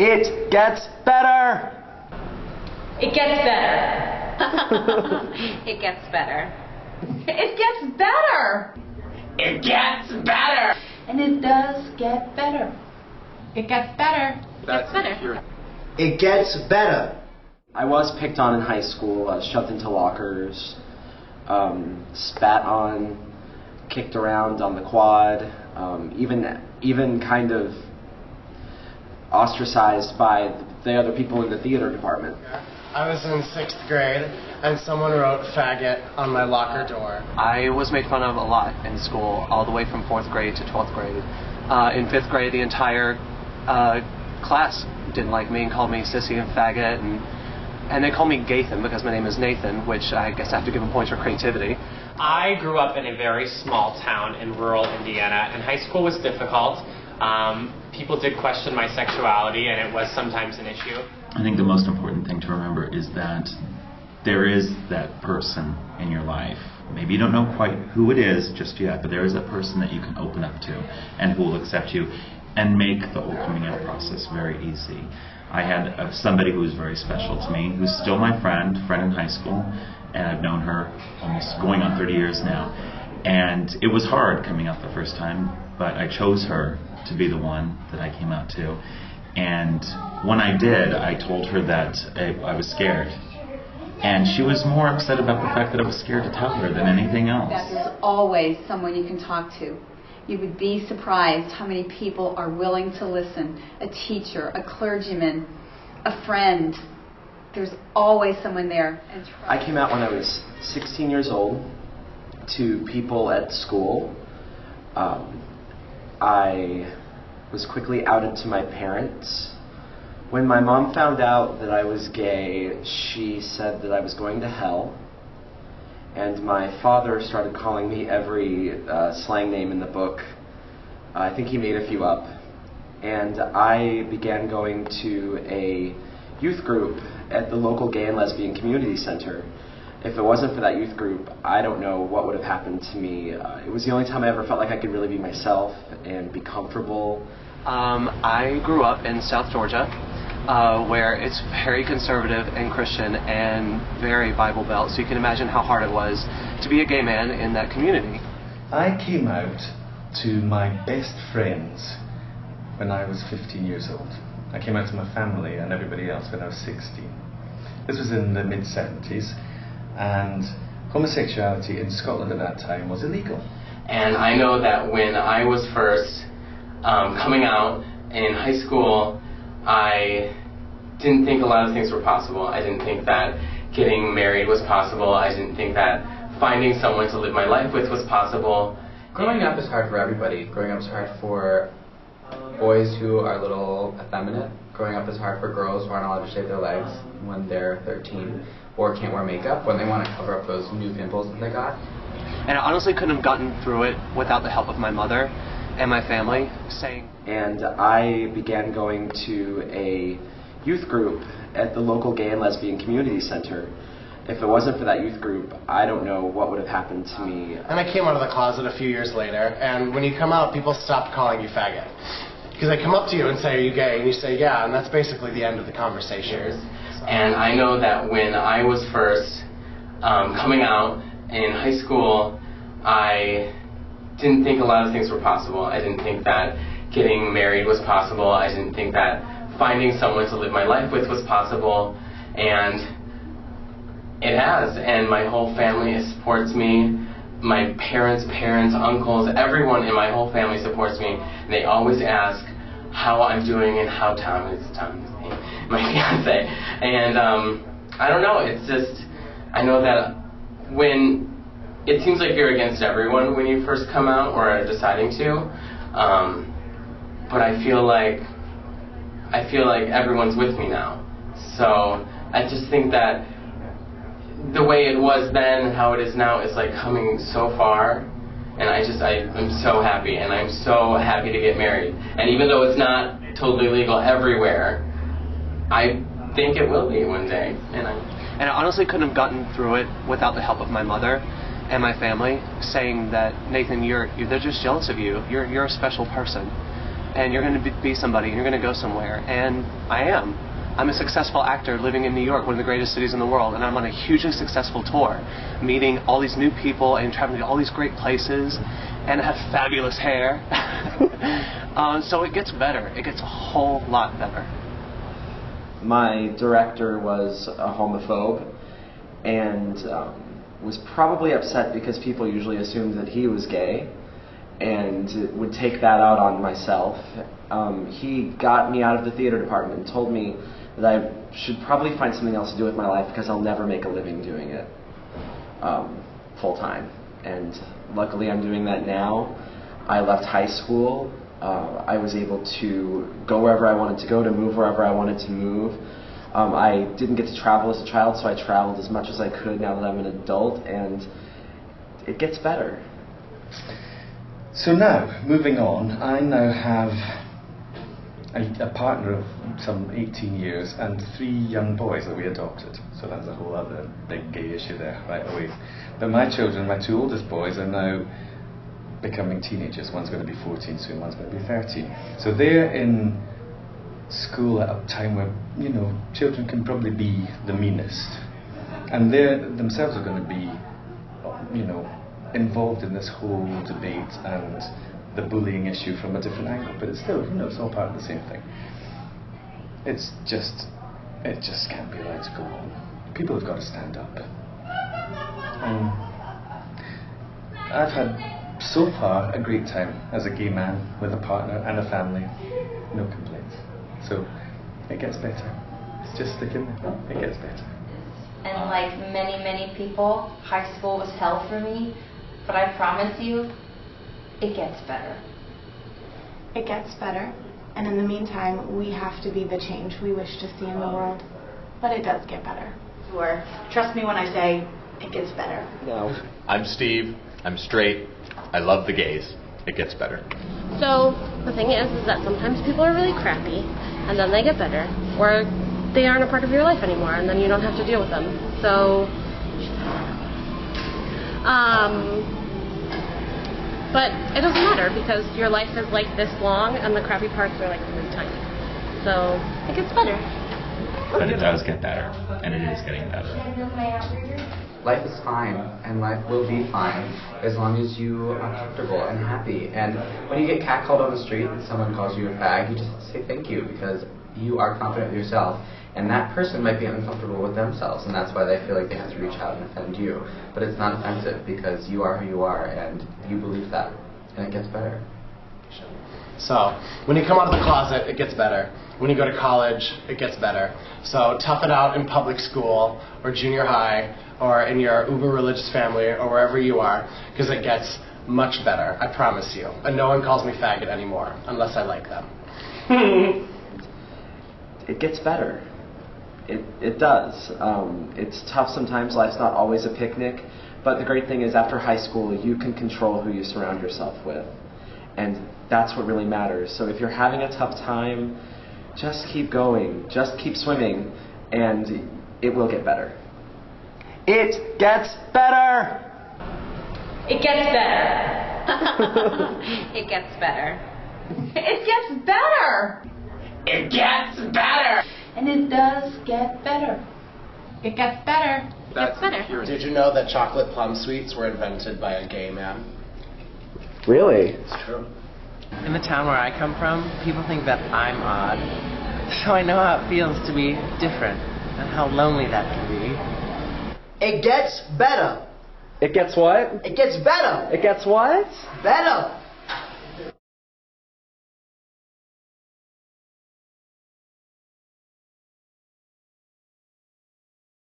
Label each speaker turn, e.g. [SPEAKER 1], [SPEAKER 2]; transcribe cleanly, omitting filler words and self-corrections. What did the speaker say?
[SPEAKER 1] It gets better.
[SPEAKER 2] It gets better.
[SPEAKER 3] It gets better.
[SPEAKER 2] It gets better.
[SPEAKER 4] It gets better.
[SPEAKER 2] And it does get better.
[SPEAKER 5] It gets better.
[SPEAKER 3] Gets better.
[SPEAKER 6] It gets better.
[SPEAKER 1] I was picked on in high school, shoved into lockers, spat on, kicked around on the quad, even kind of ostracized by the other people in the theater department.
[SPEAKER 7] I was in 6th grade, and someone wrote faggot on my locker door.
[SPEAKER 8] I was made fun of a lot in school, all the way from 4th grade to 12th grade. In 5th grade, the entire class didn't like me and called me sissy and faggot, and they called me Gathan because my name is Nathan, which I guess I have to give them points for creativity.
[SPEAKER 4] I grew up in a very small town in rural Indiana, and high school was difficult. People did question my sexuality, and it was sometimes an issue.
[SPEAKER 9] I think the most important thing to remember is that there is that person in your life. Maybe you don't know quite who it is just yet, but there is that person that you can open up to and who will accept you and make the whole coming out process very easy. I had somebody who was very special to me, who's still my friend in high school, and I've known her almost going on 30 years now. And it was hard coming out the first time, but I chose her to be the one that I came out to. And when I did, I told her that I was scared. And she was more upset about the fact that I was scared to tell her than anything else.
[SPEAKER 10] That there's always someone you can talk to. You would be surprised how many people are willing to listen. A teacher, a clergyman, a friend. There's always someone there.
[SPEAKER 1] I came out when I was 16 years old to people at school. I was quickly outed to my parents. When my mom found out that I was gay, she said that I was going to hell. And my father started calling me every slang name in the book. I think he made a few up. And I began going to a youth group at the local gay and lesbian community center. If it wasn't for that youth group, I don't know what would have happened to me. It was the only time I ever felt like I could really be myself and be comfortable.
[SPEAKER 8] I grew up in South Georgia, where it's very conservative and Christian and very Bible Belt, so you can imagine how hard it was to be a gay man in that community.
[SPEAKER 11] I came out to my best friends when I was 15 years old. I came out to my family and everybody else when I was 16. This was in the mid-70s, and homosexuality in Scotland at that time was illegal.
[SPEAKER 4] And I know that when I was first coming out in high school, I didn't think a lot of things were possible. I didn't think that getting married was possible. I didn't think that finding someone to live my life with was possible.
[SPEAKER 12] Growing up is hard for everybody. Growing up is hard for boys who are a little effeminate. Growing up is hard for girls who aren't allowed to shave their legs when they're 13 or can't wear makeup when they want to cover up those new pimples that they got.
[SPEAKER 8] And I honestly couldn't have gotten through it without the help of my mother and my family saying.
[SPEAKER 1] And I began going to a youth group at the local gay and lesbian community center. If it wasn't for that youth group, I don't know what would have happened to me.
[SPEAKER 7] And I came out of the closet a few years later, and when you come out, people stop calling you faggot. Because they come up to you and say, are you gay? And you say, yeah, and that's basically the end of the conversation.
[SPEAKER 4] And I know that when I was first coming out in high school, I didn't think a lot of things were possible. I didn't think that getting married was possible. I didn't think that finding someone to live my life with was possible. And it has. And my whole family supports me. My parents, uncles, everyone in my whole family supports me. And they always ask how I'm doing and how Tom is, my fiance. And I don't know, it's just, I know that when, it seems like you're against everyone when you first come out or are deciding to, but I feel like everyone's with me now. So I just think that the way it was then and how it is now is like coming so far, and I'm so happy, and I'm so happy to get married. And even though it's not totally legal everywhere, I think it will be one day. And
[SPEAKER 8] I honestly couldn't have gotten through it without the help of my mother and my family saying that, Nathan, they're just jealous of you. You're a special person. and you're going to be somebody, and you're going to go somewhere. And I am. I'm a successful actor living in New York, one of the greatest cities in the world, and I'm on a hugely successful tour, meeting all these new people and traveling to all these great places, and I have fabulous hair. So it gets better. It gets a whole lot better.
[SPEAKER 1] My director was a homophobe and was probably upset because people usually assumed that he was gay and would take that out on myself. He got me out of the theater department and told me that I should probably find something else to do with my life because I'll never make a living doing it full time. And luckily I'm doing that now. I left high school. I was able to go wherever I wanted to go, to move wherever I wanted to move. I didn't get to travel as a child, so I traveled as much as I could now that I'm an adult, and it gets better.
[SPEAKER 11] So now, moving on, I now have a partner of some 18 years and 3 young boys that we adopted. So that's a whole other big gay issue there right away. But my children, my 2 oldest boys, are now becoming teenagers. One's going to be 14 soon, one's going to be 13. So they're in school at a time where, you know, children can probably be the meanest. And they themselves are going to be, you know, involved in this whole debate and the bullying issue from a different angle. But it's still, you know, it's all part of the same thing. It just can't be allowed to go on. People have got to stand up. I've had, so far, a great time as a gay man with a partner and a family. No complaints. So, it gets better. It's just stick in there. It gets better.
[SPEAKER 2] And like many, many people, high school was hell for me. But I promise you, it gets better.
[SPEAKER 5] It gets better. And in the meantime, we have to be the change we wish to see in the world. But it does get better.
[SPEAKER 13] Sure. Trust me when I say it gets better.
[SPEAKER 1] No.
[SPEAKER 14] I'm Steve. I'm straight. I love the gays. It gets better.
[SPEAKER 3] So the thing is that sometimes people are really crappy, and then they get better, or they aren't a part of your life anymore, and then you don't have to deal with them. So, but it doesn't matter because your life is like this long, and the crappy parts are like really tiny. So it gets better.
[SPEAKER 9] But it does get better, and it is getting better.
[SPEAKER 12] Life is fine, and life will be fine as long as you are comfortable and happy. And when you get catcalled on the street and someone calls you a fag, you just say thank you because you are confident with yourself. And that person might be uncomfortable with themselves, and that's why they feel like they have to reach out and offend you. But it's not offensive because you are who you are, and you believe that, and it gets better.
[SPEAKER 7] So, when you come out of the closet, it gets better. When you go to college, it gets better. So, tough it out in public school, or junior high, or in your uber religious family, or wherever you are, because it gets much better, I promise you. And no one calls me faggot anymore, unless I like them.
[SPEAKER 1] It gets better. It does. It's tough sometimes. Life's not always a picnic. But the great thing is after high school, you can control who you surround yourself with. And that's what really matters. So if you're having a tough time, just keep going. Just keep swimming. And it will get better. It gets better!
[SPEAKER 2] It gets better.
[SPEAKER 3] It gets better.
[SPEAKER 2] It gets better.
[SPEAKER 4] It gets better!
[SPEAKER 2] And it does get better.
[SPEAKER 5] It gets better.
[SPEAKER 3] It gets better.
[SPEAKER 7] Did you know that chocolate plum sweets were invented by a gay man?
[SPEAKER 1] Really?
[SPEAKER 7] It's true.
[SPEAKER 15] In the town where I come from, people think that I'm odd. So I know how it feels to be different and how lonely that can be.
[SPEAKER 6] It gets better.
[SPEAKER 1] It gets what?
[SPEAKER 6] It gets better.
[SPEAKER 1] It gets what?
[SPEAKER 6] Better.